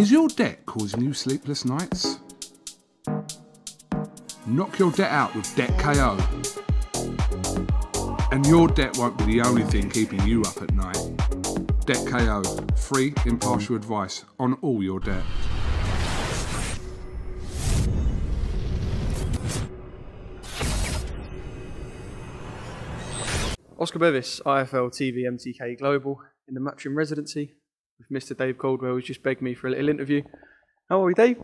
Is your debt causing you sleepless nights? Knock your debt out with Debt KO. And your debt won't be the only thing keeping you up at night. Debt KO, free impartial advice on all your debt. Oscar Bevis, IFL TV MTK Global, in the Matchroom residency with Mr. Dave Coldwell, who's just begged me for a little interview. How are we, Dave?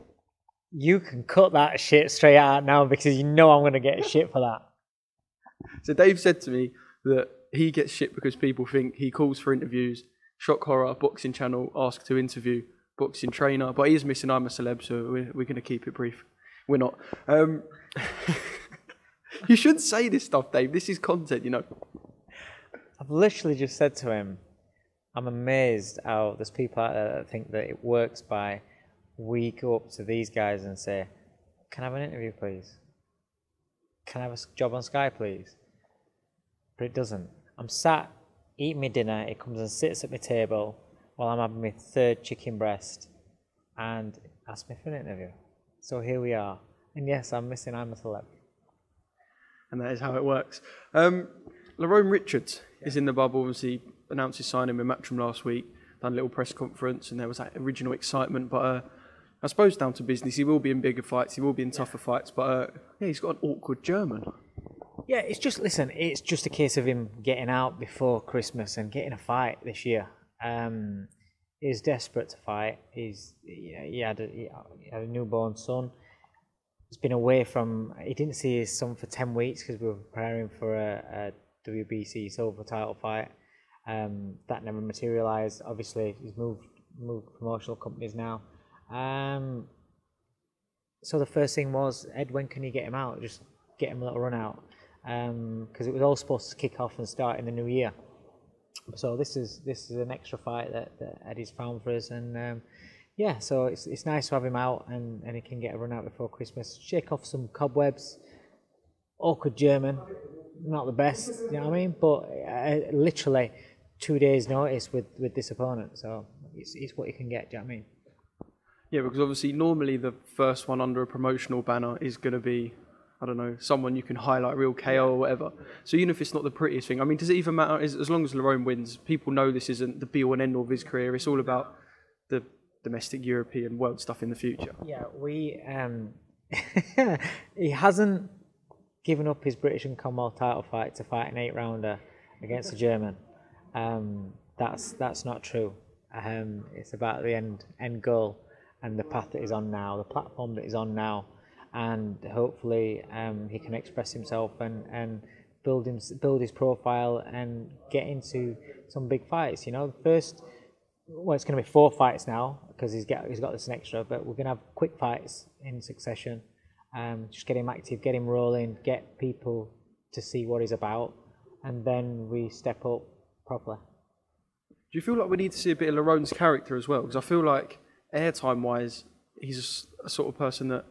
You can cut that shit straight out now because you know I'm going to get shit for that. So Dave said to me that he gets shit because people think he calls for interviews, Shock Horror, Boxing Channel, ask to interview, Boxing Trainer, but he is missing I'm a Celeb, so we're going to keep it brief. We're not. You shouldn't say this stuff, Dave. This is content, you know. I've literally just said to him, I'm amazed how there's people out there that think that it works by we go up to these guys and say, can I have an interview, please? Can I have a job on Sky, please? But it doesn't. I'm sat eating my dinner, it comes and sits at my table while I'm having my third chicken breast and asks me for an interview. So here we are. And yes, I'm missing I'm a Celeb. And that is how it works. Lerrone Richards is in the bubble, obviously announced his signing with Matchroom last week, done a little press conference, and there was that original excitement, but I suppose down to business. He will be in bigger fights, he will be in tougher fights, but yeah, he's got an awkward German. Yeah, it's just, listen, it's just a case of him getting out before Christmas and getting a fight this year. He's desperate to fight. He had a newborn son. He's been away from, he didn't see his son for 10 weeks because we were preparing for a WBC silver title fight. That never materialised. Obviously, he's moved promotional companies now. So the first thing was, Ed, when can you get him out? Just get him a little run out. Because it was all supposed to kick off and start in the new year. So this is an extra fight that Eddie's found for us, and yeah, so it's nice to have him out and he can get a run out before Christmas, shake off some cobwebs. Awkward German, not the best, you know what I mean? But literally 2 days' notice with this opponent, so it's what you can get, do you know what I mean? Yeah, because obviously normally the first one under a promotional banner is going to be, I don't know, someone you can highlight, real KO or whatever. So even if it's not the prettiest thing, I mean, does it even matter? As long as Lerrone wins, people know this isn't the be-all and end-all of his career. It's all about the domestic European world stuff in the future. Yeah, he hasn't given up his British and Commonwealth title fight to fight an 8-rounder against a German. That's not true. It's about the end goal and the path that he's on now, the platform that he's on now. And hopefully he can express himself and build his profile and get into some big fights. You know, it's going to be 4 fights now because he's got this extra, but we're going to have quick fights in succession. Just get him active, get him rolling, get people to see what he's about, and then we step up properly. Do you feel like we need to see a bit of Lerrone's character as well? Because I feel like airtime-wise, he's a sort of person that,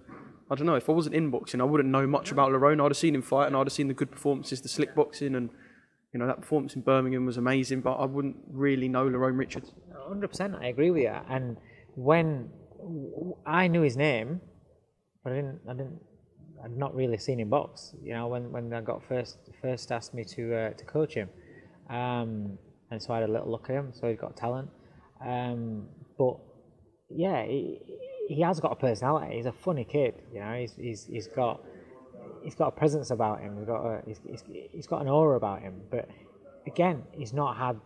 I don't know, if I wasn't in boxing, I wouldn't know much about Lerrone. I'd have seen him fight and I'd have seen the good performances, the slick boxing, and you know, that performance in Birmingham was amazing, but I wouldn't really know Lerrone Richards. 100%, I agree with you. And when I knew his name, but I'd not really seen him box. You know, when I got first asked me to coach him, and so I had a little look at him. So he's got talent, but yeah, he has got a personality. He's a funny kid. You know, he's got a presence about him. He's got an aura about him. But again, he's not had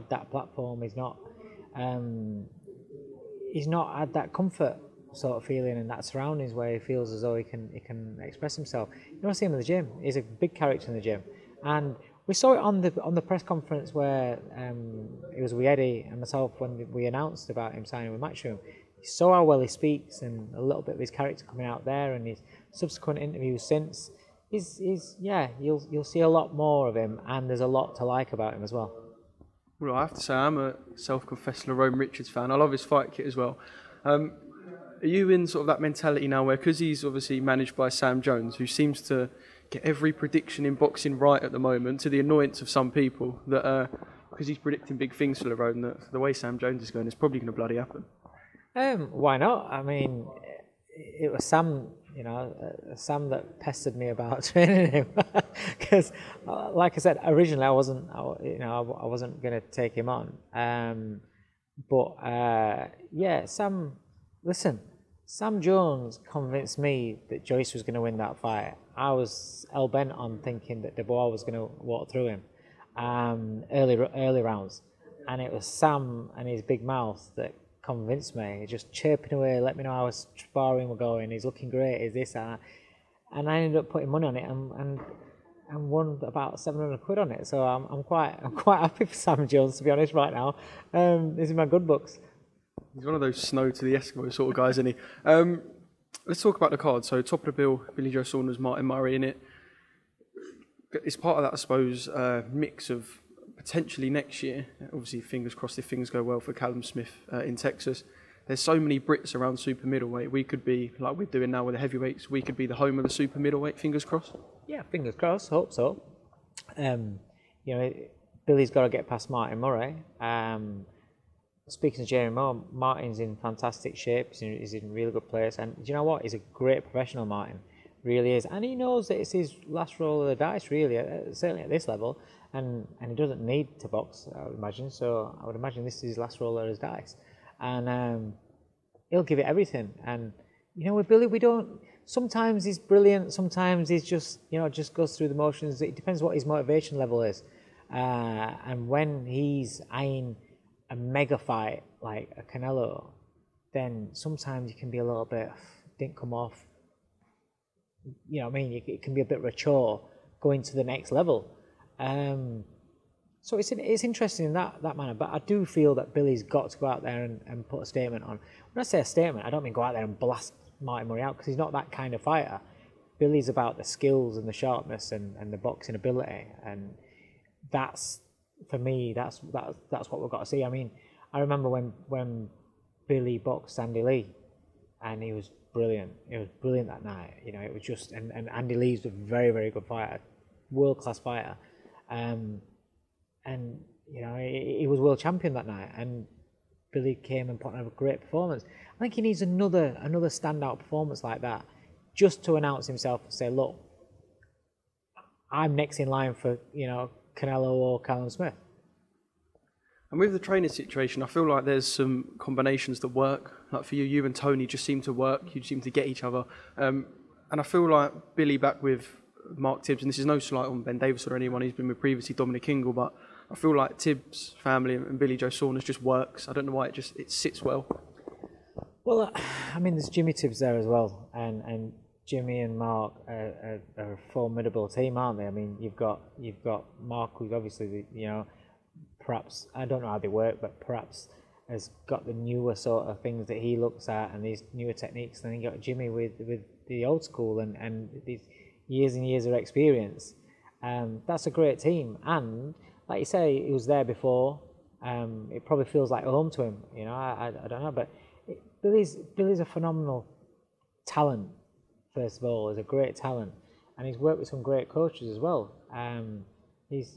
that platform. He's not had that comfort sort of feeling and that surroundings where he feels as though he can express himself. You don't see him in the gym. He's a big character in the gym, and we saw it on the press conference where it was with Eddie and myself when we announced about him signing with Matchroom. You saw how well he speaks and a little bit of his character coming out there, and his subsequent interviews since. You'll see a lot more of him, and there's a lot to like about him as well. Well, I have to say, I'm a self-confessed Lerrone Richards fan. I love his fight kit as well. Are you in sort of that mentality now where, because he's obviously managed by Sam Jones, who seems to get every prediction in boxing right at the moment, to the annoyance of some people, that because he's predicting big things for Lerrone, that the way Sam Jones is going, it's probably going to bloody happen. Why not? I mean, it was Sam, Sam that pestered me about training him because, like I said, originally I wasn't going to take him on. Sam. Listen, Sam Jones convinced me that Joyce was going to win that fight. I was hell bent on thinking that Dubois was going to walk through him early rounds, and it was Sam and his big mouth that convinced me, just chirping away, let me know how his sparring were going, he's looking great, is this, and I ended up putting money on it and won about 700 quid on it. So I'm quite happy for Sam Jones, to be honest, right now. This is my good books. He's one of those snow to the Eskimo sort of guys, isn't he? Let's talk about the card. So top of the bill, Billy Joe Saunders, Martin Murray in it. It's part of that, I suppose, mix of potentially next year, obviously fingers crossed if things go well for Callum Smith in Texas. There's so many Brits around super middleweight. We could be, like we're doing now with the heavyweights, we could be the home of the super middleweight, fingers crossed. Yeah, fingers crossed, hope so. Billy's got to get past Martin Murray. Speaking of Jeremy Moore, Martin's in fantastic shape, he's in a really good place, and do you know what? He's a great professional, Martin, really is, and he knows that it's his last roll of the dice, really, certainly at this level, and he doesn't need to box, I would imagine, so I would imagine this is his last roll of his dice, and he'll give it everything. And with Billy, we don't, sometimes he's brilliant, sometimes he's just just goes through the motions. It depends what his motivation level is, and when he's eyeing a mega fight like a Canelo, then sometimes you can be a little bit, didn't come off, it can be a bit of a chore going to the next level. So it's interesting in that manner, but I do feel that Billy's got to go out there and put a statement on. When I say a statement, I don't mean go out there and blast Martin Murray out, because he's not that kind of fighter. Billy's about the skills and the sharpness and the boxing ability, and that's, for me, that's what we've got to see. I mean, I remember when Billy boxed Andy Lee, and he was brilliant. It was brilliant that night. It was just, and Andy Lee's a very, very good fighter, world-class fighter. He was world champion that night, and Billy came and put on a great performance. I think he needs another standout performance like that, just to announce himself and say, look, I'm next in line for, Canelo or Callum Smith. And with the training situation, I feel like there's some combinations that work. Like for you and Tony just seem to work. You seem to get each other. And I feel like Billy back with Mark Tibbs, and this is no slight on Ben Davis or anyone he's been with previously, Dominic Ingle, but I feel like Tibbs' family and Billy Joe Saunders just works. I don't know why it sits well. Well, there's Jimmy Tibbs there as well, and Jimmy and Mark are a formidable team, aren't they? I mean, you've got Mark, who's obviously perhaps, I don't know how they work, but perhaps has got the newer sort of things that he looks at and these newer techniques. Then you got Jimmy with the old school and these years and years of experience. That's a great team, and like you say, he was there before. It probably feels like home to him. I don't know, but Billy's a phenomenal talent. First of all, is a great talent, and he's worked with some great coaches as well. He's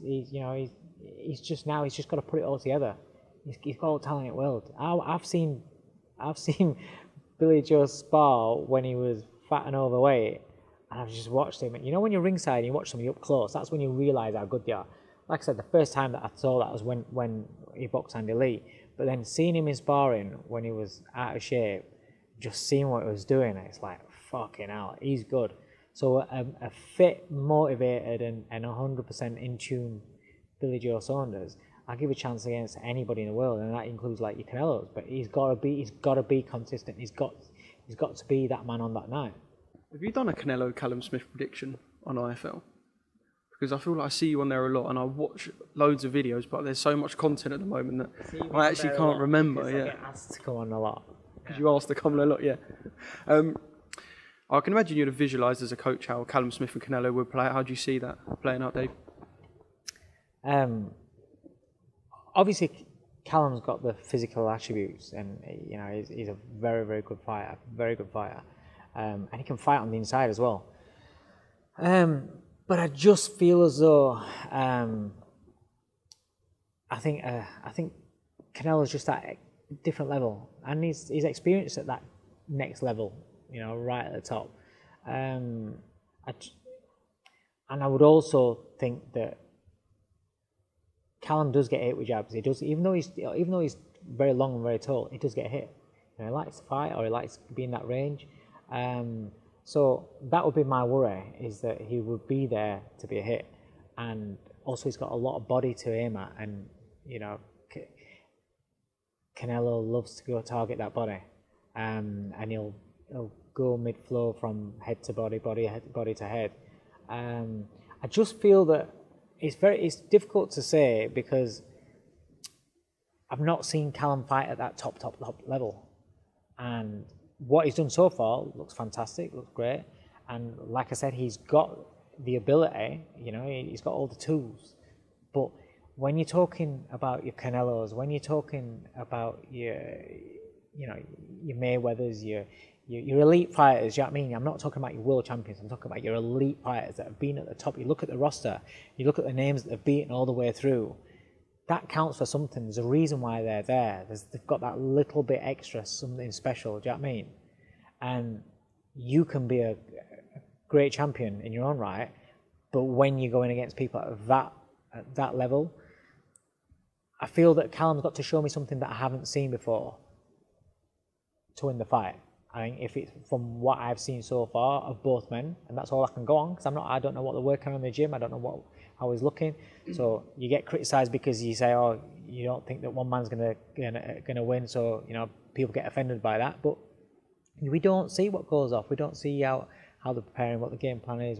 just got to put it all together. He's got all the talent in the world. I've seen Billy Joe spar when he was fat and overweight, and I've just watched him. When you're ringside and you watch somebody up close, that's when you realise how good they are. Like I said, the first time that I saw that was when he boxed Andy Lee. But then seeing him in sparring when he was out of shape, just seeing what he was doing, it's like, fucking hell, he's good. So a fit, motivated, and 100% in tune Billy Joe Saunders, I'll give a chance against anybody in the world, and that includes like your Canelos. But he's got to be consistent. He's got to be that man on that night. Have you done a Canelo Callum Smith prediction on IFL? Because I feel like I see you on there a lot, and I watch loads of videos, but there's so much content at the moment that I actually can't remember. I get asked to come on a lot. Because you asked to come on a lot, yeah. I can imagine you'd have visualised as a coach how Callum Smith and Canelo would play. How do you see that playing out, Dave? Obviously, Callum's got the physical attributes, and he's a very, very good fighter, and he can fight on the inside as well. But I just feel as though I think Canelo's just at a different level, and he's experienced at that next level, you know, right at the top. And I would also think that Callum does get hit with jabs. He does, even though he's very long and very tall, he does get hit. You know, he likes to fight, or he likes to be in that range. So that would be my worry, is that he would be there to be a hit, and also he's got a lot of body to aim at, and you know, Canelo loves to go target that body, and he'll go mid-flow from head to body, body to head. I just feel that it's difficult to say, because I've not seen Callum fight at that top level, and what he's done so far looks fantastic, looks great, and like I said, he's got the ability, you know, he's got all the tools. But when you're talking about your Canelos, when you're talking about your Mayweathers, your elite fighters, you know what I mean? I'm not talking about your world champions, I'm talking about your elite fighters that have been at the top. You look at the roster, you look at the names that have beaten all the way through. That counts for something. There's a reason why they're there. They've got that little bit extra, something special, do you know what I mean? And you can be a great champion in your own right, but when you're going against people at that level, I feel that Callum's got to show me something that I haven't seen before to win the fight. I think if it's from what I've seen so far of both men, and that's all I can go on, because I don't know what they're working on in the gym, I don't know how he's looking. So you get criticised because you say, oh, you don't think that one man's gonna win, so you know, people get offended by that. But we don't see what goes off. We don't see how they're preparing, what the game plan is,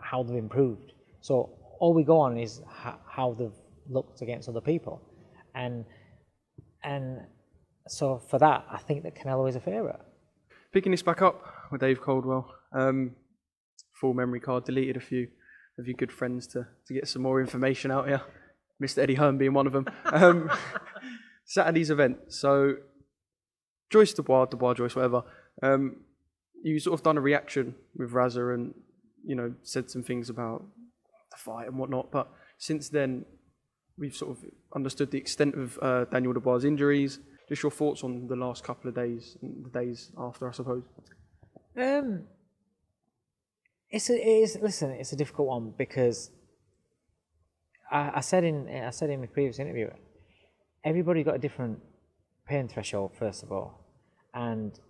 how they've improved. So all we go on is how they've looked against other people, and so for that, I think that Canelo is a favourite. Picking this back up with Dave Coldwell, full memory card, deleted a few of your good friends to get some more information out here. Mr. Eddie Hearn being one of them. Saturday's event. So Dubois, Joyce, whatever. You sort of done a reaction with Razza and, you know, said some things about the fight and whatnot. But since then, we've sort of understood the extent of Daniel Dubois' injuries. Just your thoughts on the last couple of days, and the days after, I suppose. It's a difficult one, because I said in my previous interview, everybody got a different pain threshold, first of all, and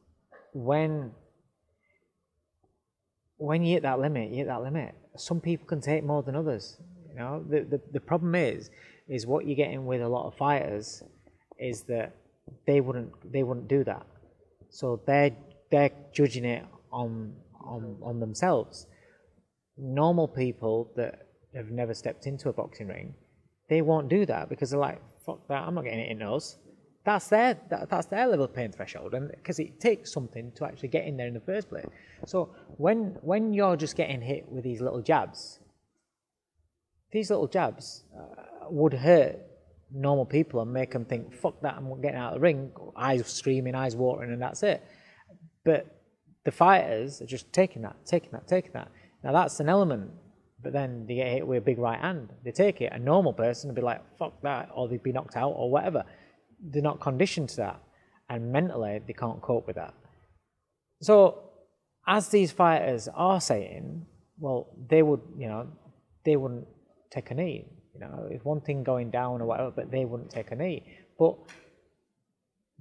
when you hit that limit, you hit that limit. Some people can take more than others. You know, the problem is what you're getting with a lot of fighters is that they wouldn't do that. So they're judging it on themselves. Normal people that have never stepped into a boxing ring, they won't do that, because they're like, fuck that, I'm not getting it in those. That's their level of pain threshold, and because it takes something to actually get in there in the first place. So when you're just getting hit with these little jabs would hurt normal people and make them think, fuck that, I'm getting out of the ring, eyes streaming, eyes watering, and that's it. But the fighters are just taking that. Now that's an element, but then they get hit with a big right hand. They take it. A normal person would be like, fuck that, or they'd be knocked out or whatever. They're not conditioned to that, and mentally they can't cope with that. So as these fighters are saying, well, they wouldn't take a knee. You know, it's one thing going down or whatever, but they wouldn't take a knee. But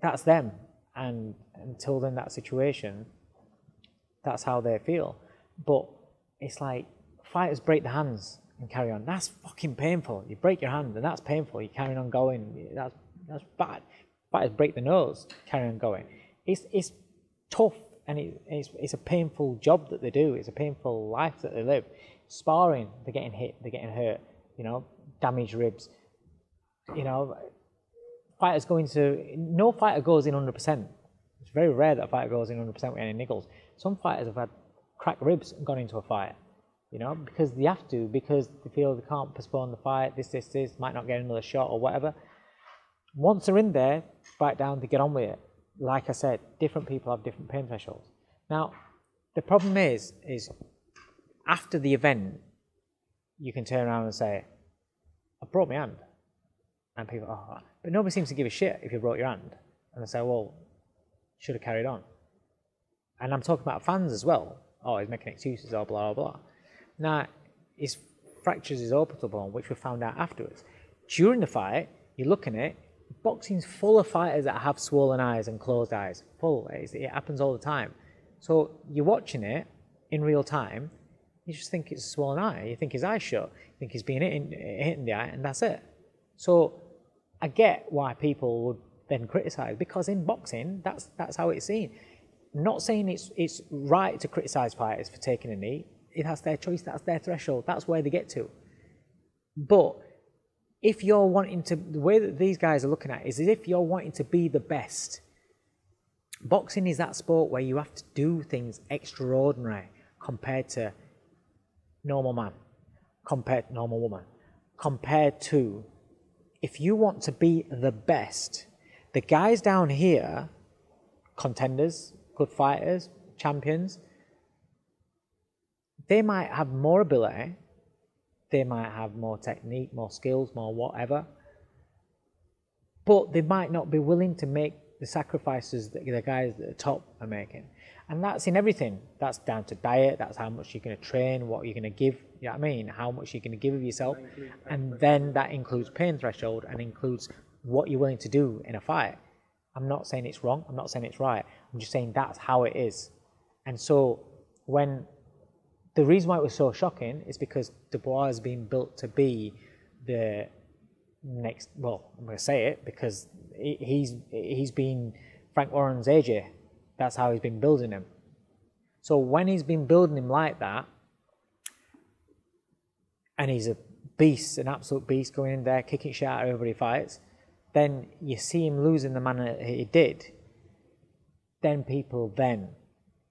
that's them, and until then, that situation, that's how they feel. But it's like, fighters break their hands and carry on. That's fucking painful. You break your hand, and that's painful. You're carrying on going. That's bad. Fighters break their nose, carry on going. It's tough, and it's a painful job that they do. It's a painful life that they live. Sparring, they're getting hit, they're getting hurt. You know, damaged ribs. You know, fighters no fighter goes in 100%. It's very rare that a fighter goes in 100% with any niggles. Some fighters have had cracked ribs and gone into a fight, you know, because they have to, because they feel they can't postpone the fight, this, might not get another shot or whatever. Once they're in there, fight down, they get on with it. Like I said, different people have different pain thresholds. Now, the problem is after the event, you can turn around and say, I broke my hand. And people, oh, but nobody seems to give a shit if you broke your hand. And they say, well, should have carried on. And I'm talking about fans as well. Oh, he's making excuses, or blah, blah, blah. Now, his fractures his orbital bone, which we found out afterwards. During the fight, you're looking at it, boxing's full of fighters that have swollen eyes and closed eyes. Full. It happens all the time. So you're watching it in real time, you just think it's a swollen eye. You think his eye's shut. You think he's being hit in the eye, and that's it. So I get why people would then criticise, because in boxing, that's how it's seen. I'm not saying it's right to criticise fighters for taking a knee. That's their choice. That's their threshold. That's where they get to. But if you're wanting to, the way that these guys are looking at it is as if you're wanting to be the best. Boxing is that sport where you have to do things extraordinary compared to normal man, compared to normal woman, compared to, if you want to be the best, the guys down here, contenders, good fighters, champions, they might have more ability, they might have more technique, more skills, more whatever, but they might not be willing to make the sacrifices that the guys at the top are making. And that's in everything. That's down to diet, that's how much you're going to train, what you're going to give, you know what I mean, how much you're going to give of yourself. And then that includes pain threshold and includes what you're willing to do in a fight. I'm not saying it's wrong, I'm not saying it's right, I'm just saying that's how it is. And so when the reason why it was so shocking is because Dubois has been built to be the next, well, I'm going to say it because he's been Frank Warren's AJ. That's how he's been building him. So when he's been building him like that, and he's a beast, an absolute beast, going in there, kicking shit out of everybody he fights, then you see him losing the manner he did, then people then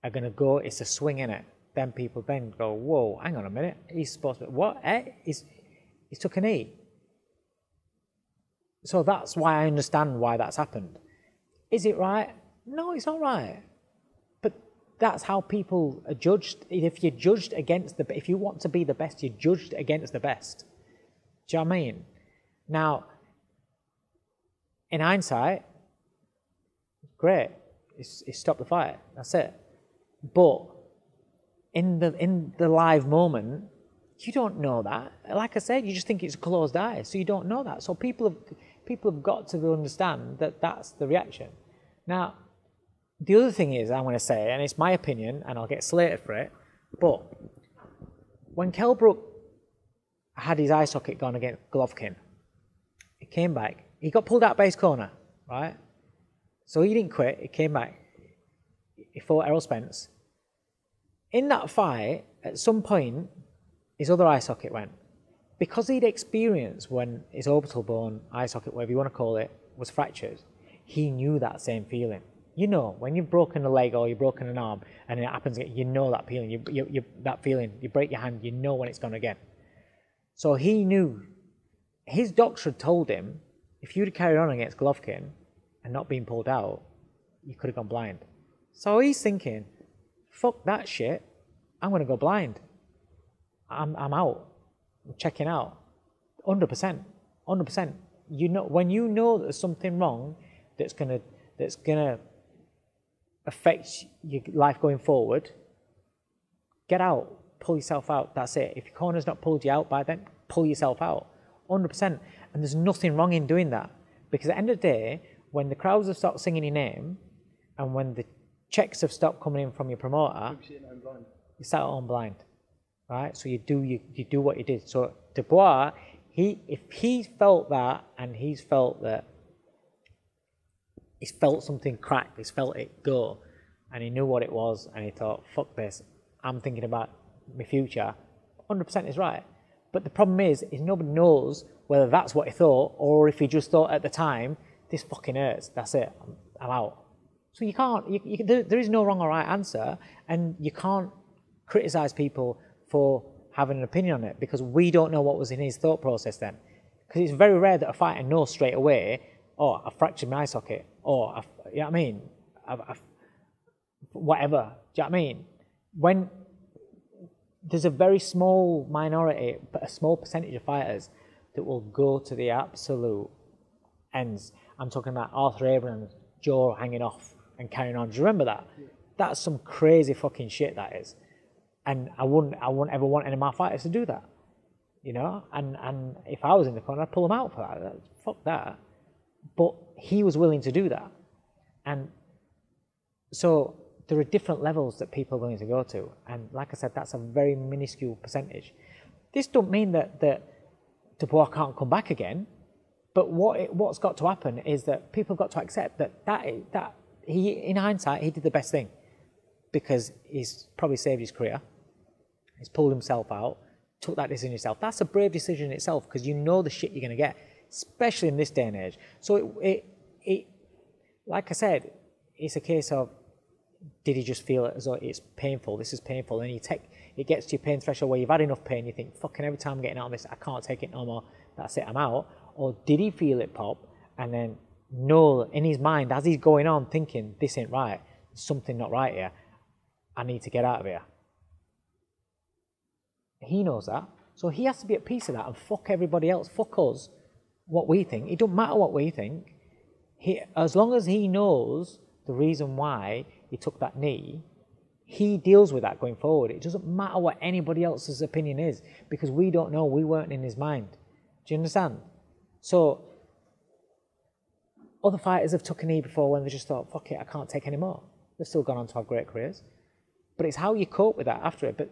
are going to go, it's a swing in it. Then people then go, whoa, hang on a minute, he's supposed to, what? He's took a knee. So that's why I understand why that's happened. Is it right? No, it's not right. But that's how people are judged. If you're judged against if you want to be the best, you're judged against the best. Do you know what I mean? Now, in hindsight, great. It's stopped the fight. That's it. But in the live moment, you don't know that. Like I said, you just think it's a closed eye, so you don't know that. So people have got to understand that that's the reaction. Now, the other thing is, I'm going to say, and it's my opinion, and I'll get slated for it, but when Kell Brook had his eye socket gone against Golovkin, he came back. He got pulled out by his corner, right? So he didn't quit. He came back. He fought Errol Spence. In that fight, at some point, his other eye socket went. Because he'd experienced when his orbital bone, eye socket, whatever you want to call it, was fractured, he knew that same feeling. You know, when you've broken a leg or you've broken an arm and it happens again, you know that feeling. That feeling, you break your hand, you know when it's gone again. So he knew. His doctor had told him, if you'd have carried on against Golovkin and not been pulled out, you could have gone blind. So he's thinking, fuck that shit, I'm going to go blind. I'm out. I'm checking out. 100%. 100%. You know, when you know that there's something wrong that's gonna affect your life going forward, get out. Pull yourself out. That's it. If your corner's not pulled you out by then, pull yourself out. 100%. And there's nothing wrong in doing that. Because at the end of the day, when the crowds have stopped singing your name, and when the checks have stopped coming in from your promoter, you sat at home blind. Right? So you do what you did. So Dubois, if he felt that, and he's felt that, he's felt something crack, he's felt it go, and he knew what it was, and he thought, fuck this, I'm thinking about my future, 100% is right. But the problem is nobody knows whether that's what he thought, or if he just thought at the time, this fucking hurts, that's it, I'm out. So you can't, there is no wrong or right answer, and you can't criticise people for having an opinion on it, because we don't know what was in his thought process then. Because it's very rare that a fighter knows straight away, oh, I fractured my eye socket, or, you know what I mean, whatever, do you know what I mean? When there's a very small minority, but a small percentage of fighters that will go to the absolute ends. I'm talking about Arthur Abraham's jaw hanging off and carrying on. Do you remember that? That's some crazy fucking shit, that is. And I wouldn't ever want any of my fighters to do that. You know? And if I was in the corner, I'd pull them out for that. Fuck that. But he was willing to do that. And so there are different levels that people are willing to go to. And like I said, that's a very minuscule percentage. This don't mean that Dubois can't come back again. But what's got to happen is that people have got to accept that he, in hindsight, he did the best thing, because he's probably saved his career. He's pulled himself out, took that decision himself. That's a brave decision in itself, because you know the shit you're going to get, especially in this day and age. So it like I said, it's a case of, did he just feel it as though it's painful? This is painful, and it gets to your pain threshold where you've had enough pain. You think, fucking, every time I'm getting out of this, I can't take it no more. That's it, I'm out. Or did he feel it pop and then know in his mind, as he's going on, thinking, this ain't right, something not right here, I need to get out of here. He knows that. So he has to be at peace with that, and fuck everybody else, fuck us, what we think. It don't matter what we think. As long as he knows the reason why he took that knee, he deals with that going forward. It doesn't matter what anybody else's opinion is, because we don't know, we weren't in his mind. Do you understand? So other fighters have took a knee before when they just thought, fuck it, I can't take any more. They've still gone on to have great careers. But it's how you cope with that after it. But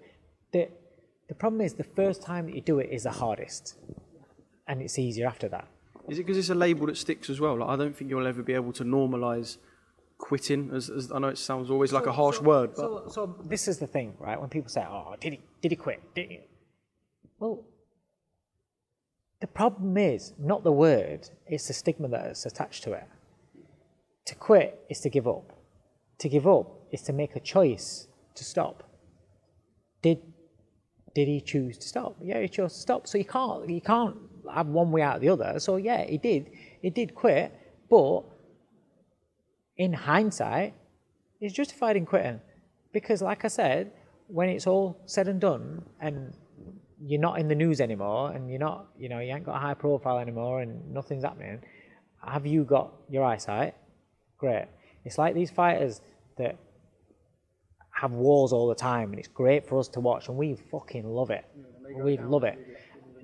the problem is, the first time that you do it is the hardest, and it's easier after that. Is it because it's a label that sticks as well? Like, I don't think you'll ever be able to normalise quitting, as I know it sounds always like a harsh word. But so this is the thing, right? When people say, oh, did he quit? Did he? Well, the problem is not the word, it's the stigma that's attached to it. To quit is to give up. To give up is to make a choice to stop. Did he choose to stop? Yeah, he chose to stop. So you can't have one way out of the other. So yeah, he did quit, but in hindsight, he's justified in quitting. Because like I said, when it's all said and done, and you're not in the news anymore, and you're not, you ain't got a high profile anymore, and nothing's happening, have you got your eyesight? Great. It's like these fighters that have wars all the time, and it's great for us to watch, and we fucking love it. We love it.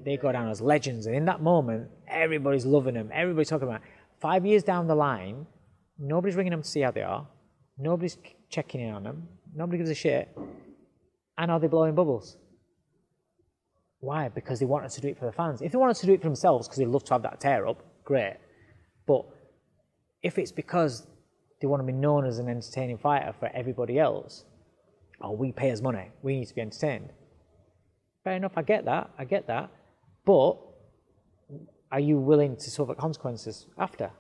They go down as legends, and in that moment, everybody's loving them. Everybody's talking about it. 5 years down the line, nobody's ringing them to see how they are. Nobody's checking in on them. Nobody gives a shit. And are they blowing bubbles? Why? Because they wanted to do it for the fans. If they wanted to do it for themselves because they love to have that tear up, great. But if it's because they want to be known as an entertaining fighter for everybody else, oh, we pay us money, we need to be entertained. Fair enough, I get that. But are you willing to suffer consequences after?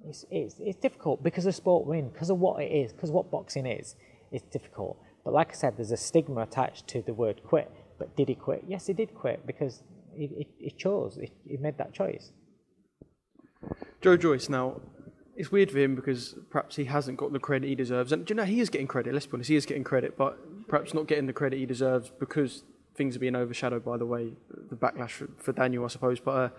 It's difficult because of sport we're in, because of what it is, because of what boxing is. It's difficult. But like I said, there's a stigma attached to the word quit. But did he quit? Yes, he did quit, because he chose. He made that choice. Joe Joyce, now, it's weird for him because perhaps he hasn't got the credit he deserves. And do you know, he is getting credit, let's be honest, he is getting credit, but perhaps not getting the credit he deserves because things are being overshadowed by the backlash for Daniel, I suppose. But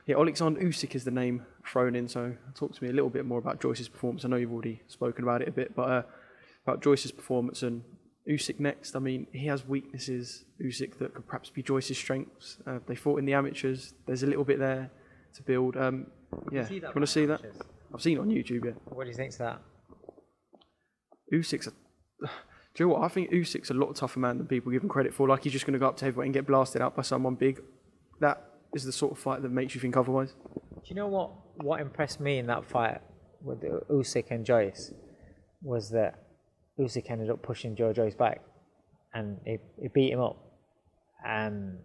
yeah, Alexander Usyk is the name thrown in, so talk to me a little bit more about Joyce's performance. I know you've already spoken about it a bit, but about Joyce's performance and Usyk next. I mean, he has weaknesses, Usyk, that could perhaps be Joyce's strengths. They fought in the amateurs. There's a little bit there to build. Yeah, you want to see that? I've seen it on YouTube, yeah. What do you think to that? Usyk's do you know what? I think Usyk's a lot tougher man than people give him credit for. Like, he's just going to go up to heavyweight and get blasted out by someone big. That is the sort of fight that makes you think otherwise. Do you know what impressed me in that fight with Usyk and Joyce was that Usyk ended up pushing Joe Joyce back, and he beat him up. And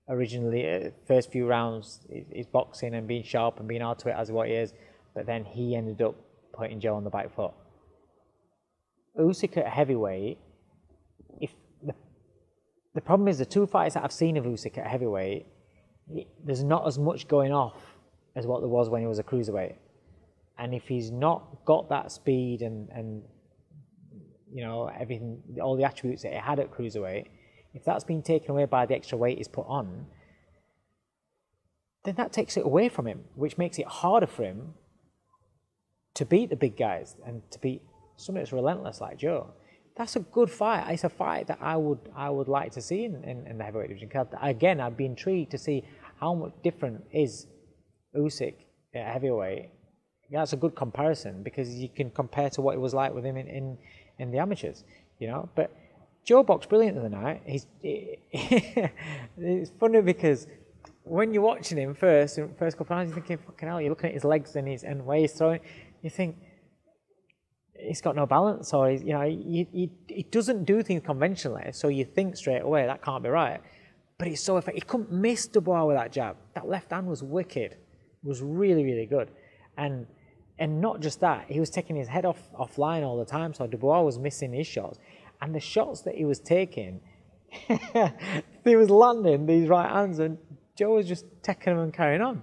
originally, first few rounds, he's boxing and being sharp and being hard to it as what he is, but then he ended up putting Joe on the back foot. Usyk at heavyweight, the problem is the two fights that I've seen of Usyk at heavyweight, there's not as much going off as what there was when he was a cruiserweight. And if he's not got that speed and everything, all the attributes that he had at cruiserweight, if that's been taken away by the extra weight he's put on, then that takes it away from him, which makes it harder for him to beat the big guys and to beat somebody that's relentless like Joe. That's a good fight. It's a fight that I would like to see in the heavyweight division. Again, I'd be intrigued to see how much different is Usyk at heavyweight. That's a good comparison because you can compare to what it was like with him in the amateurs, you know. But Joe boxed brilliant the other night. It's funny because when you're watching him first couple of times, you're thinking, fucking hell, you're looking at his legs and where he's throwing, you think, he's got no balance, or he doesn't do things conventionally, so you think straight away, that can't be right. But it's so effective. He couldn't miss Dubois with that jab. That left hand was wicked. It was really, really good. And not just that, he was taking his head offline all the time, so Dubois was missing his shots. And the shots that he was taking, he was landing these right hands, and Joe was just taking them and carrying on.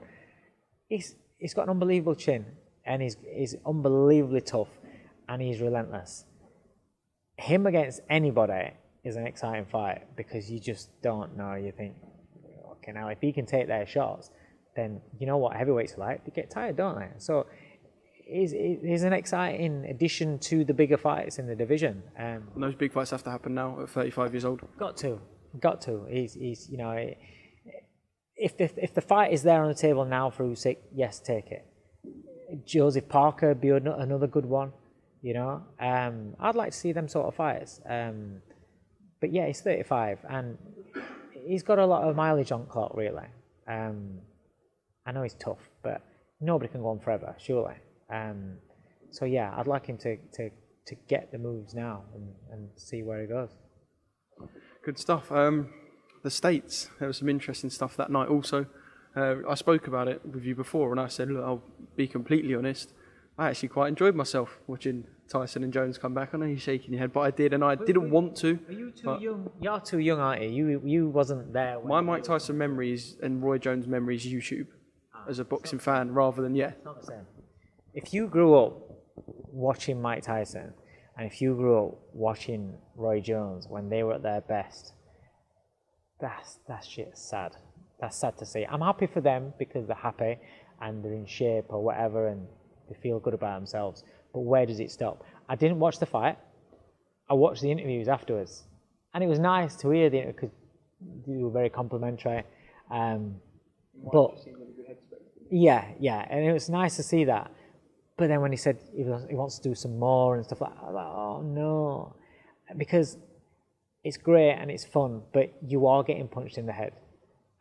He's got an unbelievable chin, and he's unbelievably tough, and he's relentless. Him against anybody is an exciting fight because you just don't know. You think, okay, now if he can take their shots, then you know what heavyweights are like. They get tired, don't they? So he's an exciting addition to the bigger fights in the division. And those big fights have to happen now at 35 years old. Got to. He's if the fight is there on the table now for Usyk, yes, take it. Joseph Parker would be another good one. You know, I'd like to see them sort of fights. But yeah, he's 35 and he's got a lot of mileage on clock, really. I know he's tough, but nobody can go on forever, surely. So yeah, I'd like him to get the moves now and see where he goes. Good stuff. The States, there was some interesting stuff that night also. I spoke about it with you before and I said, look, I'll be completely honest. I actually quite enjoyed myself watching Tyson and Jones come back. I know you're shaking your head, but I did, and I didn't want to. Are you too young? You're too young, aren't you? You wasn't there. My Mike Tyson memories and Roy Jones memories YouTube as a boxing fan rather than, It's not the same. If you grew up watching Mike Tyson and if you grew up watching Roy Jones when they were at their best, that shit's sad. That's sad to see. I'm happy for them because they're happy and they're in shape or whatever and they feel good about themselves. But where does it stop? I didn't watch the fight. I watched the interviews afterwards. And it was nice to hear the interview because they were very complimentary. But yeah, and it was nice to see that. But then when he said he wants to do some more and stuff like that, I was like, oh no. Because it's great and it's fun, but you are getting punched in the head.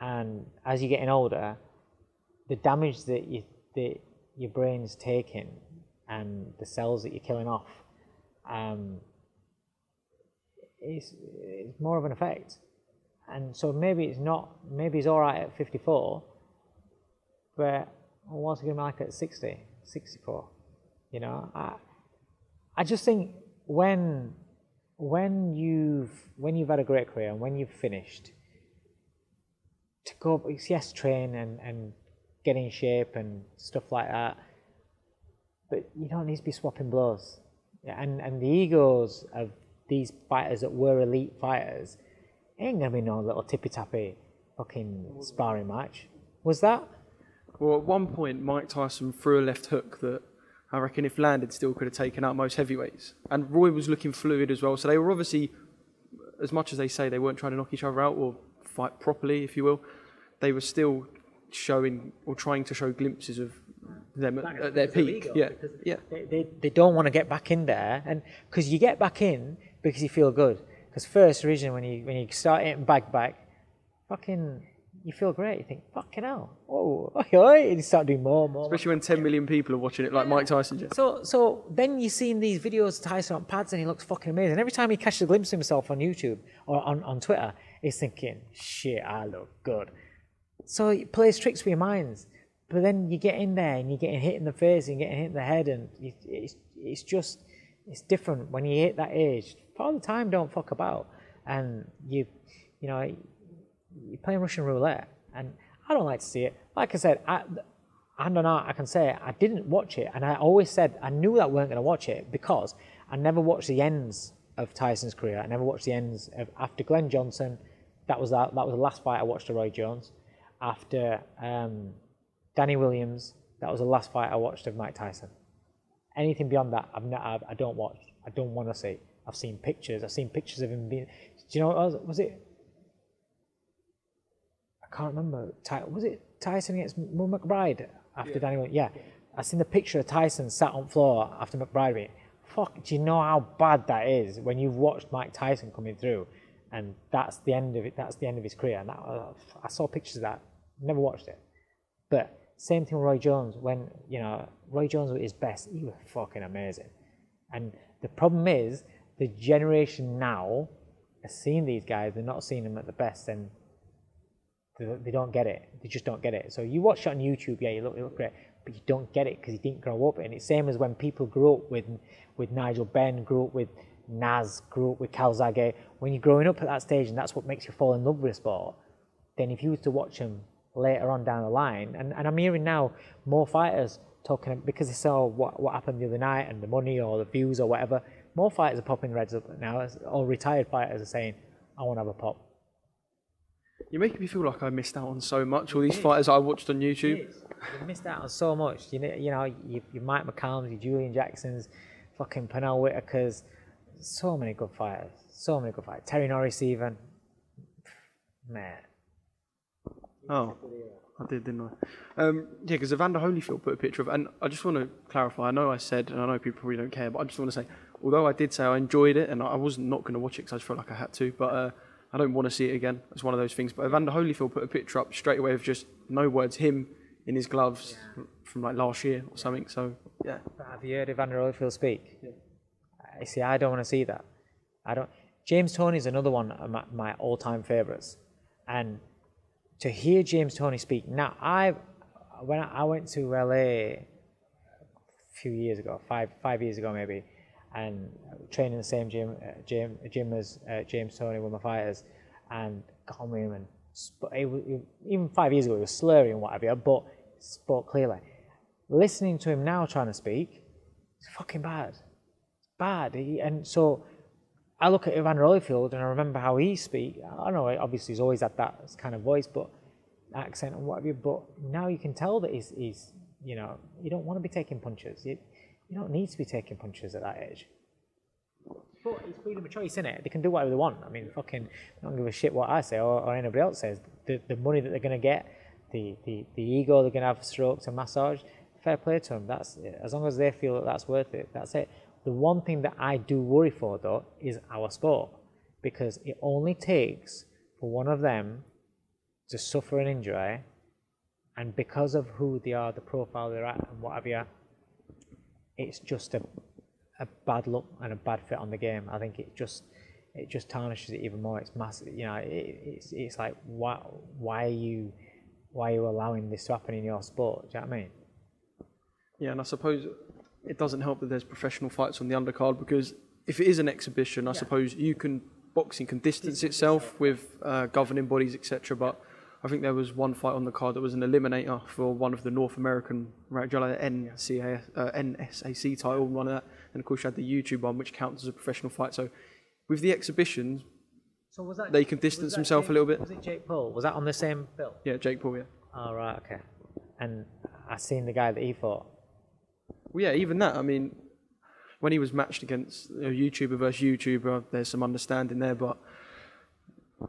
And as you're getting older, the damage that your brain's taking and the cells that you're killing off is more of an effect. And so maybe he's all right at 54, but what's he going to be like at 60, 64? You know, I just think when you've had a great career and when you've finished, to go, yes, train and get in shape and stuff like that, but you don't need to be swapping blows. And the egos of these fighters that were elite fighters ain't gonna be no little tippy-tappy fucking sparring match. Was that? Well, at one point, Mike Tyson threw a left hook that I reckon if landed still could have taken out most heavyweights. And Roy was looking fluid as well. So they were obviously, as much as they say they weren't trying to knock each other out or fight properly, if you will, they were still showing or trying to show glimpses of them at their peak. Yeah. They don't want to get back in there, and because you get back in because you feel good. Because first, originally, when you start hitting back, fucking, you feel great. You think, fucking hell, oh, and you start doing more. Especially when 10 million people are watching it, like Mike Tyson did. So then you're seeing these videos of Tyson on pads, and he looks fucking amazing. Every time he catches a glimpse of himself on YouTube or on Twitter, he's thinking, shit, I look good. So it plays tricks with your minds. But then you get in there and you're getting hit in the face and getting hit in the head, and it's different when you hit that age. Part of the time, don't fuck about, and you're playing Russian roulette, and I don't like to see it. Like I said, I don't know. I can say I didn't watch it, and I always said I knew that I weren't going to watch it because I never watched the ends of Tyson's career. I never watched the ends of after Glenn Johnson. That was the last fight I watched of Roy Jones. after Danny Williams. That was the last fight I watched of Mike Tyson. Anything beyond that, I don't watch. I don't want to see. I've seen pictures. I've seen pictures of him being. Do you know what was it? I can't remember. Was it Tyson against McBride after Danny Williams? Yeah. I seen the picture of Tyson sat on floor after McBride being. Fuck, do you know how bad that is when you've watched Mike Tyson coming through, and that's the end of it. That's the end of his career. And I saw pictures of that. Never watched it, but. Same thing with Roy Jones. When, Roy Jones was his best, he was fucking amazing. And the problem is, the generation now are seeing these guys, they're not seeing them at the best, and they don't get it. They just don't get it. So you watch it on YouTube, yeah, you look great, but you don't get it because you didn't grow up. And it's same as when people grew up with Nigel Benn, grew up with Naz, grew up with Calzaghe. When you're growing up at that stage, and that's what makes you fall in love with a sport, then if you were to watch them later on down the line, and I'm hearing now more fighters talking, because they saw what happened the other night and the money or the views or whatever, more fighters are popping reds up now. All retired fighters are saying, I want to have a pop. You're making me feel like I missed out on so much. All these fighters I watched on YouTube. You missed out on so much. You Mike McCallums, your Julian Jacksons, fucking Pernell Whitakers, so many good fighters. Terry Norris even. Man. Oh, I did, didn't I? Yeah, because Evander Holyfield put a picture of, and I just want to clarify, I know I said, and I know people probably don't care, but I just want to say, although I did say I enjoyed it, and I was not going to watch it because I just felt like I had to, but I don't want to see it again. It's one of those things. But Evander Holyfield put a picture up straight away of just no words, him in his gloves from like last year or something, so yeah. Have you heard Evander Holyfield speak? Yeah. You see, I don't want to see that. James Toney's another one of my all-time favourites, and to hear James Toney speak now, when I went to LA a few years ago, five years ago maybe, and trained in the same gym as James Toney, one of my fighters, and got on with him, and even 5 years ago he was slurring and whatever, but spoke clearly. Listening to him now trying to speak, it's fucking bad. It's bad. And so I look at Evander Holyfield and I remember how he speaks. I don't know, obviously he's always had that kind of voice, but accent and whatever. But now you can tell that he's you don't want to be taking punches. You don't need to be taking punches at that age. But it's freedom of choice, isn't it? They can do whatever they want. I mean, fucking, I don't give a shit what I say or anybody else says. The money that they're going to get, the ego they're going to have for strokes and massage, fair play to them. That's as long as they feel that that's worth it. That's it. The one thing that I do worry for, though, is our sport, because it only takes for one of them to suffer an injury, and because of who they are, the profile they're at, and what have you, it's just a bad look and a bad fit on the game. I think it just tarnishes it even more. It's massive. It's like why are you allowing this to happen in your sport? Do you know what I mean? Yeah, and I suppose it doesn't help that there's professional fights on the undercard, because if it is an exhibition, I suppose boxing can distance itself with governing bodies, etc. But I think there was one fight on the card that was an eliminator for one of the North American, right, NSAC title, one of that, and of course you had the YouTube one, which counts as a professional fight. So with the exhibitions, they can distance themselves a little bit. Was it Jake Paul? Was that on the same bill? Yeah, Jake Paul, yeah. Oh, right, okay. And I seen the guy that he fought. Well, yeah, even that, I mean, when he was matched against YouTuber versus YouTuber, there's some understanding there, but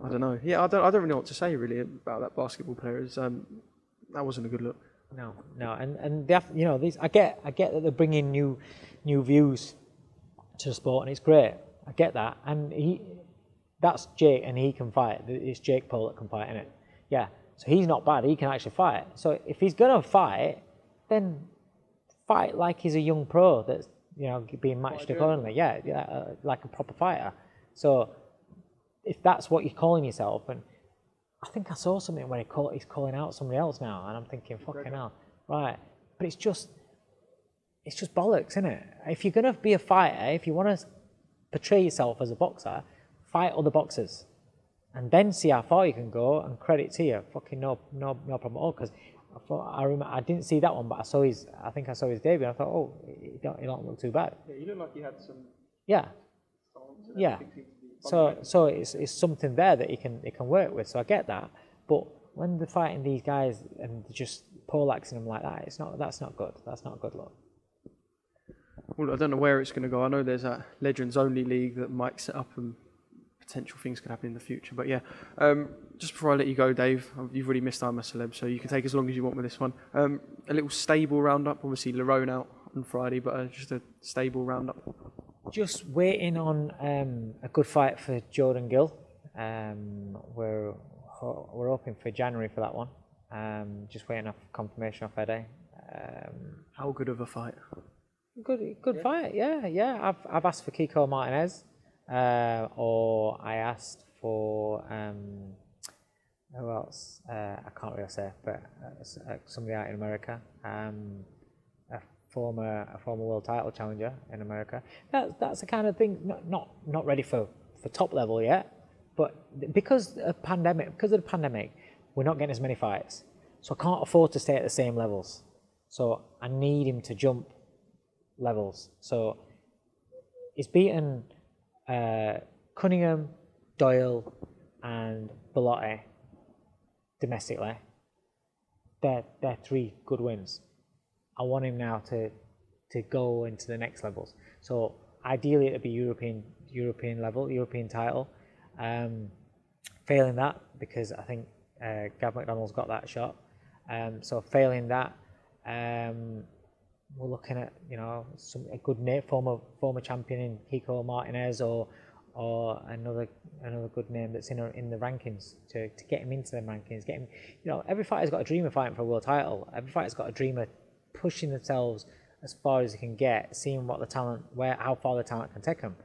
I don't know. Yeah, I don't really know what to say really about that basketball player. That wasn't a good look. No, and they have, these. I get that they're bringing new views to the sport, and it's great. I get that, and that's Jake, and he can fight. It's Jake Paul that can fight, innit? Yeah. So he's not bad. He can actually fight. So if he's gonna fight, then fight like he's a young pro that's being matched accordingly. Yeah, like a proper fighter. So if that's what you're calling yourself, and I think I saw something where he's calling out somebody else now, and I'm thinking, fucking hell, right? But it's just bollocks, isn't it? If you're gonna be a fighter, if you want to portray yourself as a boxer, fight other boxers, and then see how far you can go. And credit to you, fucking no problem at all. Because I didn't see that one, but I think I saw his debut, and I thought, oh, he don't look too bad. Yeah, you look like you had some. Yeah. Yeah. So it's something there that he can work with. So I get that, but when they're fighting these guys and they're just poleaxing them like that, that's not good. That's not a good look. Well, I don't know where it's going to go. I know there's that Legends Only League that Mike set up and potential things could happen in the future. But yeah, just before I let you go, Dave, you've already missed I'm a Celeb, so you can take as long as you want with this one. A little stable roundup, obviously Lerrone out on Friday, but just a stable roundup. Just waiting on a good fight for Jordan Gill. We're hoping for January for that one. Just waiting off confirmation off Eddie. How good of a fight? Good fight, yeah. I've asked for Kiko Martinez, or I asked for who else? I can't really say, but somebody out in America, a former world title challenger in America. That's the kind of thing. Not ready for top level yet, but because of the pandemic, we're not getting as many fights, so I can't afford to stay at the same levels. So I need him to jump levels. So he's beaten Cunningham, Doyle and Bellotti domestically. They're 3 good wins. I want him now to go into the next levels. So ideally it'd be European level, European title. Failing that, because I think Gav McDonald's got that shot. So failing that, we're looking at a good name, former champion in Kiko Martinez, or another good name that's in the rankings to get him into the rankings. Get him, every fighter's got a dream of fighting for a world title. Every fighter's got a dream of pushing themselves as far as they can get, seeing what the talent, how far the talent can take them.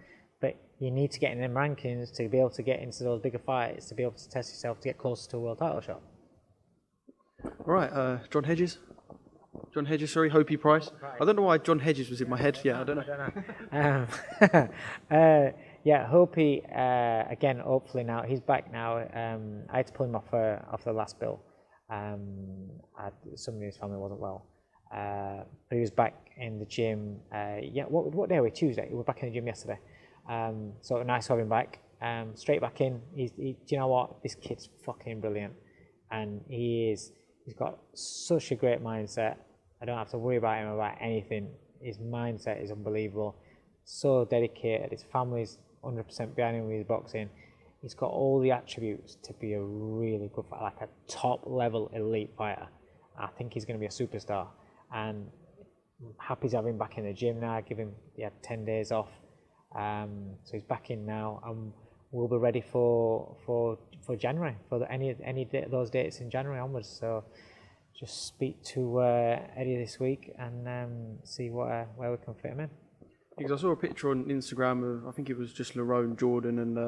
But you need to get in them rankings to be able to get into those bigger fights, to be able to test yourself to get closer to a world title shot. All right, John Hedges, sorry, Hopey Price. I don't know why John Hedges was in my head. Yeah, I don't know. Yeah, Hopey, again, hopefully now, he's back now. I had to pull him off the last bill. Somebody in his family wasn't well. But he was back in the gym. What day are we? Tuesday. He was back in the gym yesterday. So nice to have him back. Straight back in. Do you know what? This kid's fucking brilliant. And he's got such a great mindset. I don't have to worry about him about anything. His mindset is unbelievable. So dedicated. His family's 100% behind him with his boxing. He's got all the attributes to be a really good fighter, like a top level elite fighter. I think he's going to be a superstar. And I'm happy to have him back in the gym now. He had 10 days off. So he's back in now, and we'll be ready for January, for any of those dates in January onwards. So just speak to Eddie this week and see where we can fit him in. Because I saw a picture on Instagram of, I think it was just Lerrone, Jordan, and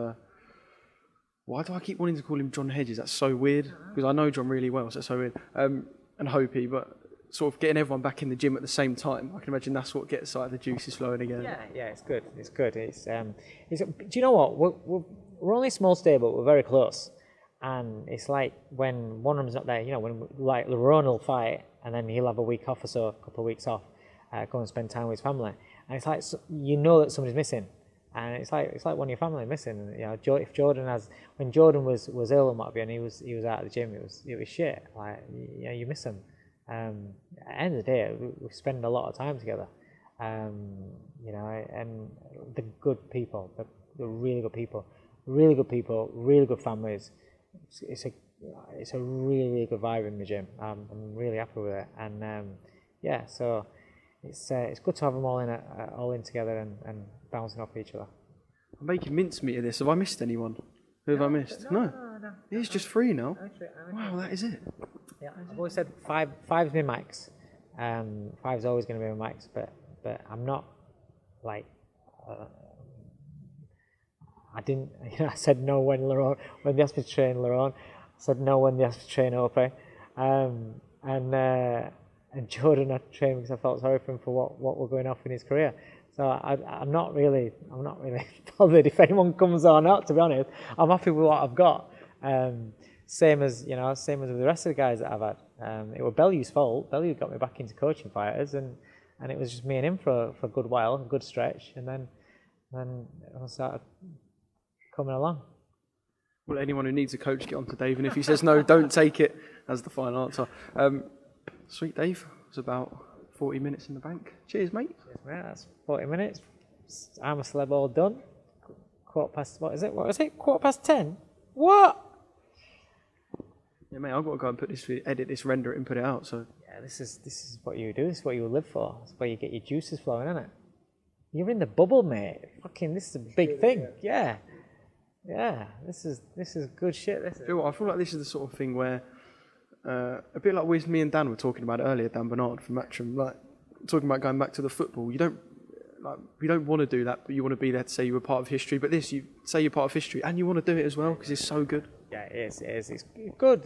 why do I keep wanting to call him John Hedges? That's so weird, because I know John really well, so that's so weird. And Hopey, but sort of getting everyone back in the gym at the same time, I can imagine that's what gets the juices flowing again. Yeah, it's good. Do you know what? We're only a small stable, but we're very close. And it's like when one of them's not there, when like Lerrone will fight, and then he'll have a week off or so, a couple of weeks off, go and spend time with his family. And it's like, that somebody's missing. And it's like one of your family missing. If Jordan when Jordan was ill and what have you, and he was out of the gym, it was shit. Like, you miss him. At the end of the day, we spend a lot of time together. And the good people, the really good people, really good families. It's a really good vibe in the gym. I'm really happy with it. And so it's good to have them all in together and bouncing off each other. I'm making mincemeat of this. Have I missed anyone? Who have I missed? No. It's just 3 now. Wow, that is it. Yeah, I've always said five's my max. 5's always going to be my max, but I'm not like I didn't. I said no when they asked me to train Lerrone. I said no when they asked me to train Ope. And Jordan had to train because I felt sorry for him for what were going off in his career. So I'm not really bothered if anyone comes or not. To be honest, I'm happy with what I've got. Same as with the rest of the guys that I've had. It was Bellew's fault. Bellew got me back into coaching fighters, and it was just me and him for a good while, a good stretch, and then I started coming along. Well, anyone who needs a coach, get on to Dave, and if he says no, don't take it as the final answer. Sweet, Dave. It was about 40 minutes in the bank. Cheers, mate. Cheers, mate. That's 40 minutes. I'm a celeb all done. Quarter past, what is it? 10:15? What? Yeah, mate, I've got to go and put this, edit this, render it, and put it out. So yeah, this is what you do. This is what you live for. It's where you get your juices flowing, isn't it? You're in the bubble, mate. Fucking, this is a big thing. Yeah. This is good shit. This is. I feel like this is the sort of thing where, a bit like with me and Dan were talking about it earlier, Dan Bernard from Matchroom, like talking about going back to the football. We don't want to do that, but you want to be there to say you were part of history. But this, you say you're part of history, and you want to do it as well because it's so good. Yeah, it is. It's good.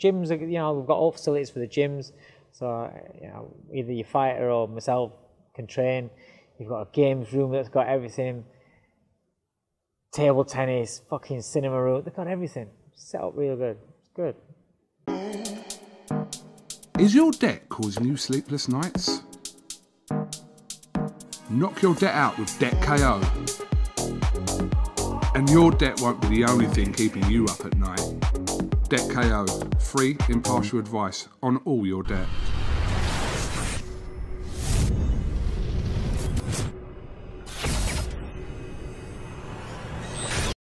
Gyms are, we've got all facilities for the gyms, so either your fighter or myself can train. You've got a games room that's got everything. Table tennis, fucking cinema room. They've got everything set up real good. It's good. Is your debt causing you sleepless nights? Knock your debt out with Debt KO. And your debt won't be the only thing keeping you up at night. Debt KO, free impartial advice on all your debt.